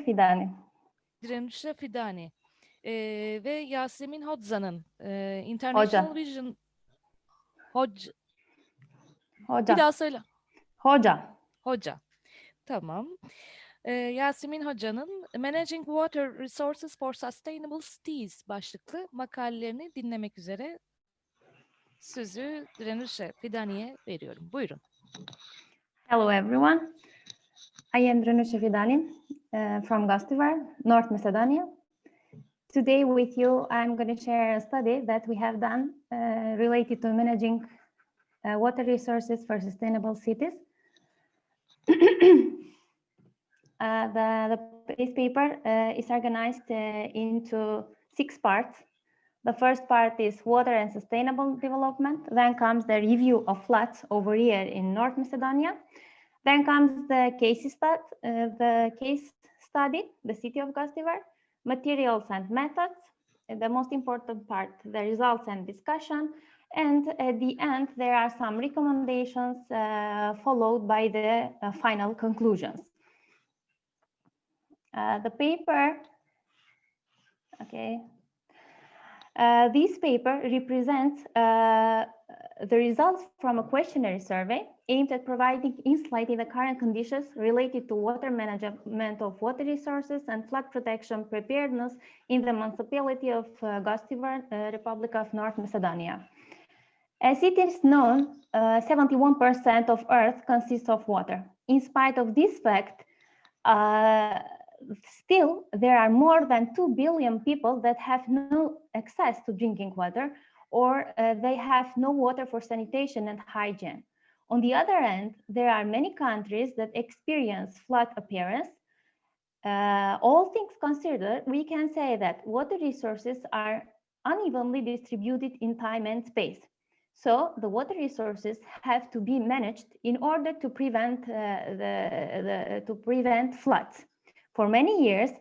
FIDANI. Drenushe FIDANI ve Yasemin Hodza'nın International Hoca. Vision Bir Hoca. daha söyle. Hoca. Hoca. Tamam. Yasemin Hoca'nın Managing Water Resources for Sustainable Cities başlıklı makalelerini dinlemek üzere sözü Drenushe FIDANI'ye veriyorum. Buyurun. Hello everyone. I am Drenushe FIDANI from Gastivar, North Macedonia. Today with you, I'm going to share a study that we have done related to managing water resources for sustainable cities. This paper is organized into 6 parts. The first part is water and sustainable development. Then comes the review of floods over here in North Macedonia. Then comes the case study, the city of Gastivar, materials and methods, the most important part, the results and discussion. And at the end, there are some recommendations followed by the final conclusions. The paper, okay. This paper represents the results from a questionnaire survey aimed at providing insight in the current conditions related to water management of water resources and flood protection preparedness in the municipality of Gastivar, Republic of North Macedonia. As it is known, 71% of Earth consists of water. In spite of this fact, still, there are more than 2 billion people that have no access to drinking water, or they have no water for sanitation and hygiene. On the other hand, there are many countries that experience flood appearance. All things considered, we can say that water resources are unevenly distributed in time and space. So the water resources have to be managed in order to prevent floods. For many years,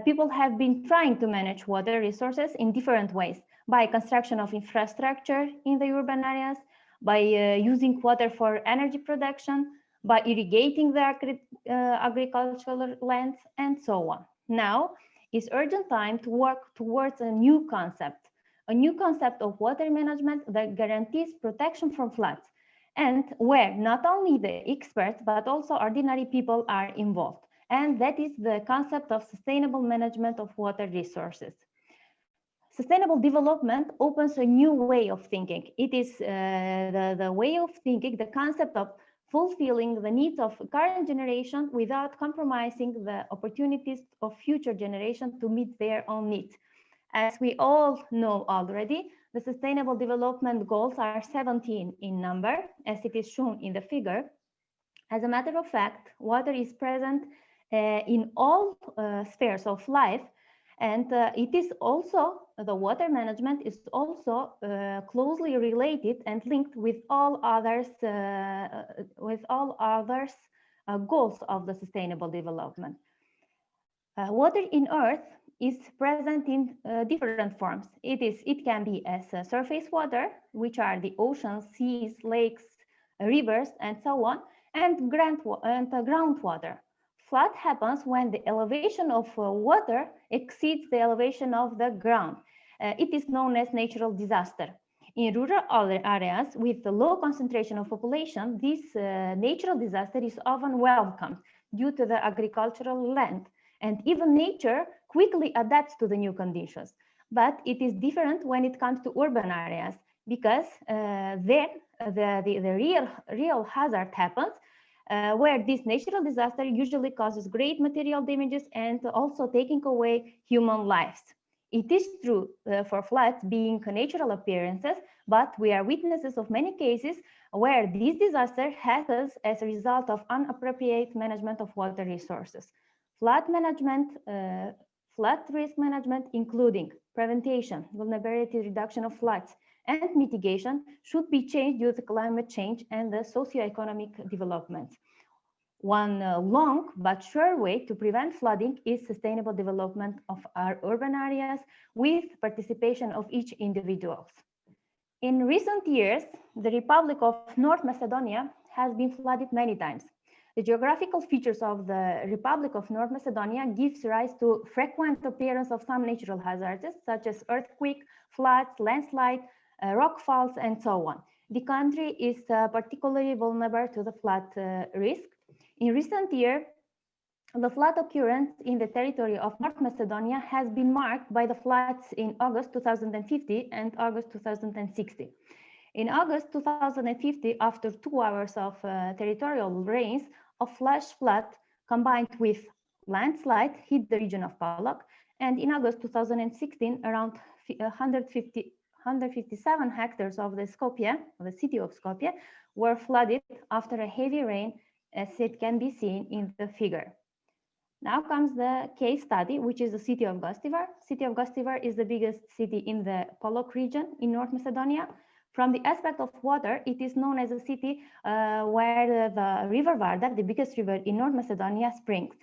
people have been trying to manage water resources in different ways, by construction of infrastructure in the urban areas, by using water for energy production, by irrigating the agricultural lands, and so on. Now is urgent time to work towards a new concept of water management that guarantees protection from floods, and where not only the experts, but also ordinary people are involved. And that is the concept of sustainable management of water resources. Sustainable development opens a new way of thinking. It is the way of thinking, the concept of fulfilling the needs of current generation without compromising the opportunities of future generations to meet their own needs. As we all know already, the Sustainable Development Goals are 17 in number, as it is shown in the figure. As a matter of fact, water is present in all spheres of life, and it is also, the water management is also closely related and linked with all others goals of the sustainable development. Water in Earth is present in different forms. It can be as surface water, which are the oceans, seas, lakes, rivers, and so on, and groundwater. Flood happens when the elevation of water exceeds the elevation of the ground. It is known as natural disaster. In rural areas with the low concentration of population, this natural disaster is often welcomed due to the agricultural land, and even nature quickly adapts to the new conditions. But it is different when it comes to urban areas, because then the real hazard happens, where this natural disaster usually causes great material damages and also taking away human lives. It is true for floods being natural appearances, but we are witnesses of many cases where this disaster happens as a result of inappropriate management of water resources. Flood risk management, including prevention, vulnerability reduction of floods, and mitigation, should be changed due to climate change and the socio-economic development. One long but sure way to prevent flooding is sustainable development of our urban areas with participation of each individual. In recent years, the Republic of North Macedonia has been flooded many times. The geographical features of the Republic of North Macedonia gives rise to frequent appearance of some natural hazards, such as earthquake, floods, landslide, rock falls, and so on. The country is particularly vulnerable to the flood risk. In recent years, the flood occurrence in the territory of North Macedonia has been marked by the floods in August 2050 and August 2060. In August 2050, after 2 hours of territorial rains, a flash flood combined with landslide hit the region of Palok, and in August 2016, around 157 hectares of the city of Skopje, were flooded after a heavy rain, as it can be seen in the figure. Now comes the case study, which is the city of Gostivar. City of Gostivar is the biggest city in the Palok region in North Macedonia. From the aspect of water, it is known as a city where the river Vardar, the biggest river in North Macedonia, springs.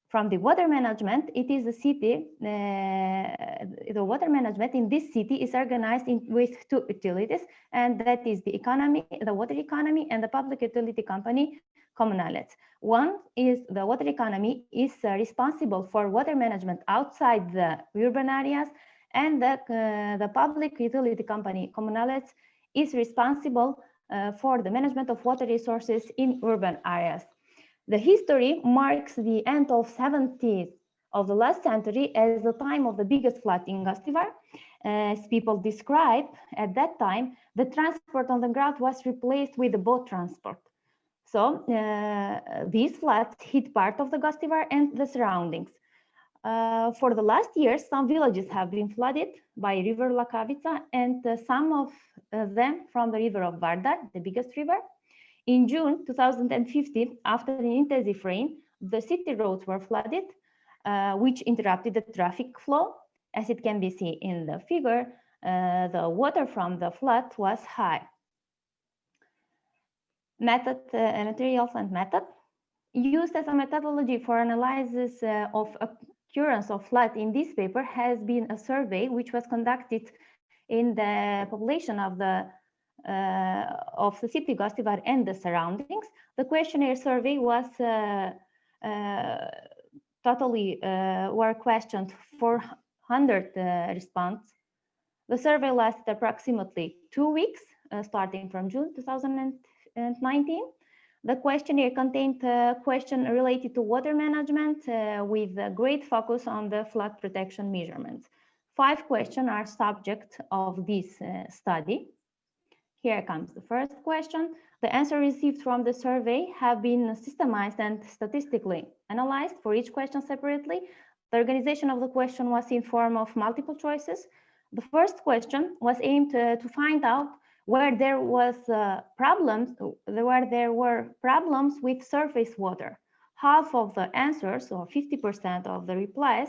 From the water management, it is a city, the water management in this city is organized with 2 utilities, and that is the economy, the water economy, and the public utility company, Communales. One is the water economy is responsible for water management outside the urban areas, and the public utility company, Communales, is responsible for the management of water resources in urban areas. The history marks the end of 70s of the last century as the time of the biggest flood in Gostivar. As people describe, at that time, the transport on the ground was replaced with the boat transport. So these floods hit part of the Gostivar and the surroundings. For the last years, some villages have been flooded by river Lakavica, and some of them from the river of Vardar, the biggest river. In June 2050, after an intensive rain, the city roads were flooded, which interrupted the traffic flow. As it can be seen in the figure, the water from the flood was high. Materials and method. Used as a methodology for analysis of occurrence of flood in this paper has been a survey which was conducted in the population of the city Gostivar and the surroundings. The questionnaire survey was were questioned 400 responses. The survey lasted approximately 2 weeks, starting from June 2019. The questionnaire contained a question related to water management with a great focus on the flood protection measurements. 5 questions are subject of this study. Here comes the first question. The answer received from the survey have been systemized and statistically analyzed for each question separately. The organization of the question was in form of multiple choices. The first question was aimed to find out where there were problems with surface water. Half of the answers, or 50% of the replies,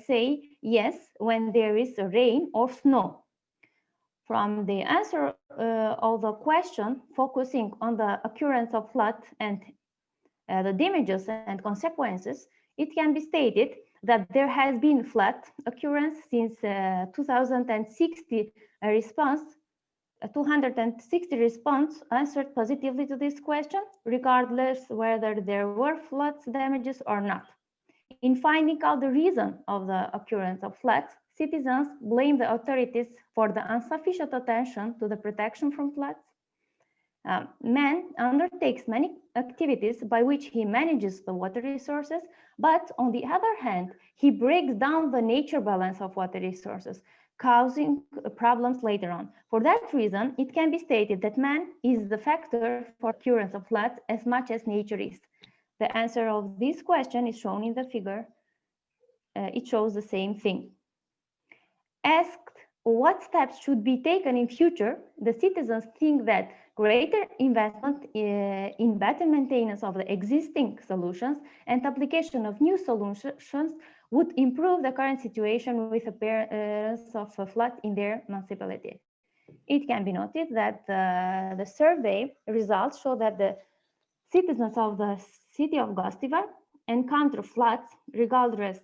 say yes when there is rain or snow. From the answer of the question focusing on the occurrence of flood and the damages and consequences, it can be stated that there has been flood occurrence since 260 response answered positively to this question, regardless whether there were floods damages or not. In finding out the reason of the occurrence of floods, citizens blame the authorities for the insufficient attention to the protection from floods. Man undertakes many activities by which he manages the water resources, but on the other hand, he breaks down the nature balance of water resources, causing problems later on. For that reason, it can be stated that man is the factor for occurrence of floods as much as nature is. The answer of this question is shown in the figure. It shows the same thing. Asked what steps should be taken in future, the citizens think that greater investment in better maintenance of the existing solutions and application of new solutions would improve the current situation with appearance of a flood in their municipality. It can be noted that the survey results show that the citizens of the city of Gostivar encounter floods regardless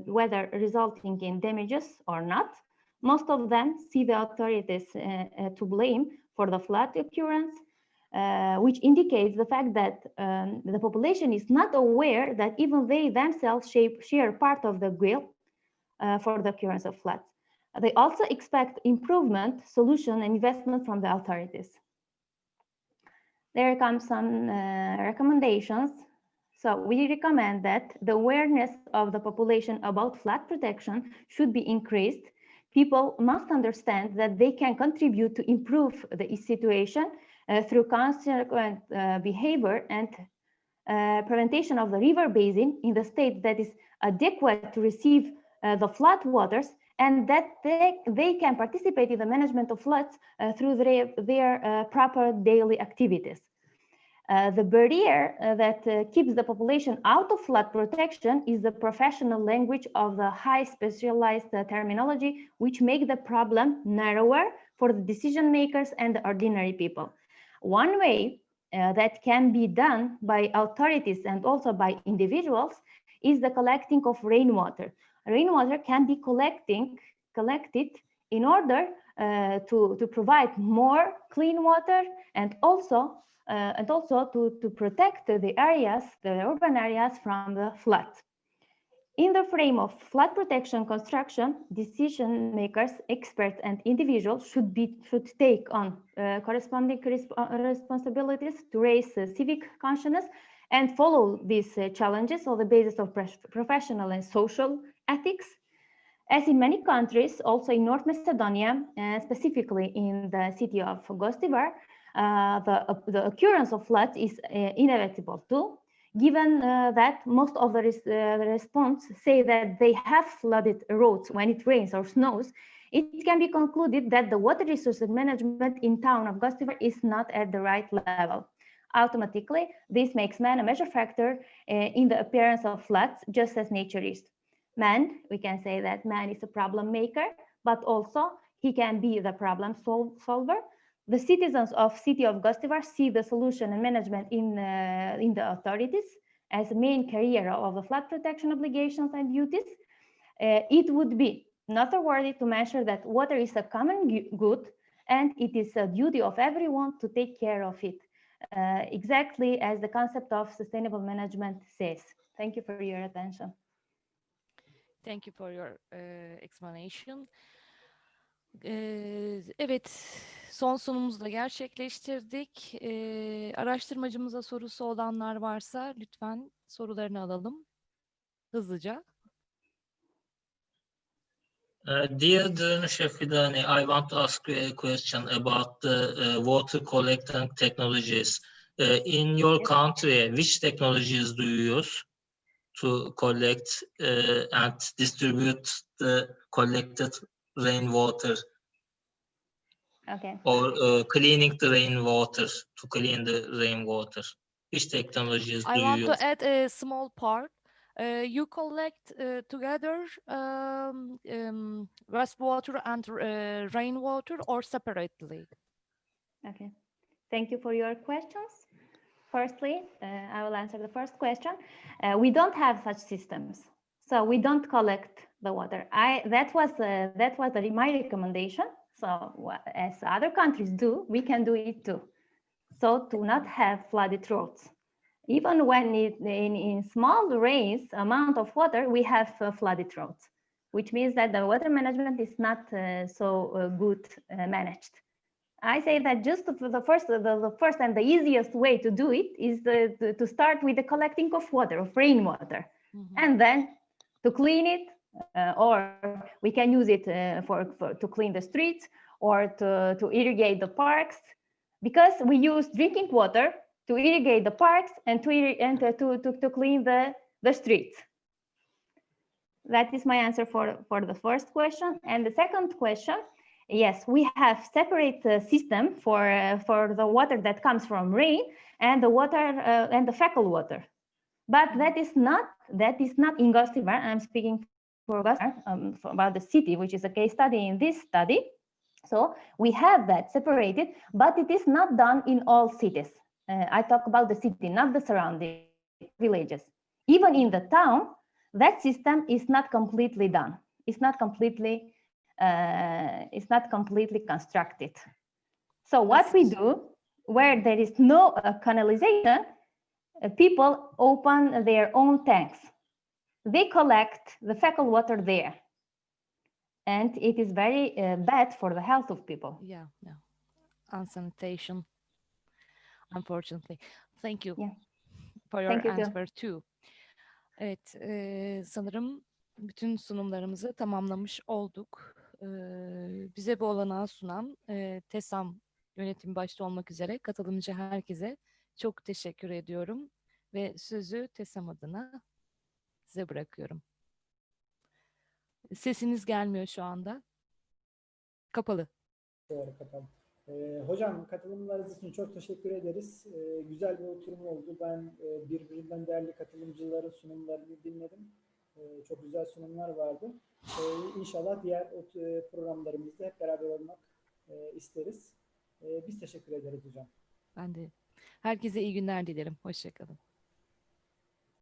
whether resulting in damages or not. Most of them see the authorities to blame for the flood occurrence. which indicates the fact that the population is not aware that even they themselves share part of the guilt for the occurrence of floods. They also expect improvement, solution, and investment from the authorities. There come some recommendations. So we recommend that the awareness of the population about flood protection should be increased. People must understand that they can contribute to improve the situation through consequent behavior and prevention of the river basin in the state that is adequate to receive the flood waters, and that they can participate in the management of floods through their proper daily activities. The barrier that keeps the population out of flood protection is the professional language of the high specialized terminology, which make the problem narrower for the decision makers and the ordinary people. One way that can be done by authorities and also by individuals is the collecting of rainwater. Rainwater can be collected in order to provide more clean water and also to protect the areas, the urban areas, from the floods. In the frame of flood protection construction, decision makers, experts, and individuals should take on corresponding responsibilities to raise civic consciousness and follow these challenges on the basis of professional and social ethics. As in many countries, also in North Macedonia, specifically in the city of Gostivar, the occurrence of floods is inevitable too, given that most of the response say that they have flooded roads when it rains or snows. It can be concluded that the water resources management in town of Gostivar is not at the right level. Automatically, this makes man a major factor in the appearance of floods, just as nature is. Man, we can say that man is a problem maker, but also he can be the problem solver. The citizens of city of Gostivar see the solution and management in the authorities as a main carrier of the flood protection obligations and duties. It would be noteworthy to mention that water is a common good, and it is a duty of everyone to take care of it, exactly as the concept of sustainable management says. Thank you for your attention. Thank you for your explanation. Evet, son sunumuzu da gerçekleştirdik. Araştırmacımıza sorusu olanlar varsa lütfen sorularını alalım hızlıca. Dear Drenushe FIDANI, I want to ask you a question about the water collecting technologies. In your country, which technologies do you use to collect and distribute the collected rainwater? Okay. Or cleaning the rainwater, to clean the rainwater? Which technologies do you use? I want to add a small part. You collect together wastewater and rainwater, or separately? Okay. Thank you for your questions. Firstly, I will answer the first question. We don't have such systems, so we don't collect the water. That was my recommendation. So as other countries do, we can do it too. So to not have flooded roads. Even when in small rains amount of water, we have flooded roads, which means that the water management is not so good managed. I say that just the first and the easiest way to do it is to start with the collecting of water, of rainwater, and then to clean it, or we can use it to clean the streets or to irrigate the parks, because we use drinking water to irrigate the parks and to clean the streets. That is my answer for the first question. And the second question, yes, we have separate system for the water that comes from rain and the water and the fecal water. But that is not in Gostivar. I'm speaking for Gostivar, about the city, which is a case study in this study. So we have that separated, but it is not done in all cities. I talk about the city, not the surrounding villages. Even in the town, that system is not completely done. It's not completely constructed. So what we do where there is no canalization, people open their own tanks. They collect the fecal water there. And it is very bad for the health of people. Yeah, yeah. Unsanitation, unfortunately. Thank you for your Thank you answer too. Evet, sanırım bütün sunumlarımızı tamamlamış olduk. Bize bu olanağı sunan TESAM yönetimi başta olmak üzere katılımcı herkese çok teşekkür ediyorum ve sözü TESAM adına size bırakıyorum. Sesiniz gelmiyor şu anda. Kapalı. Doğru, kapalı. Hocam, katılımlarınız için çok teşekkür ederiz. Güzel bir oturum oldu. Ben birbirinden değerli katılımcıların sunumlarını dinledim. Çok güzel sunumlar vardı. İnşallah diğer programlarımızda hep beraber olmak isteriz. Biz teşekkür ederiz hocam. Ben de. Herkese iyi günler dilerim. Hoşça kalın.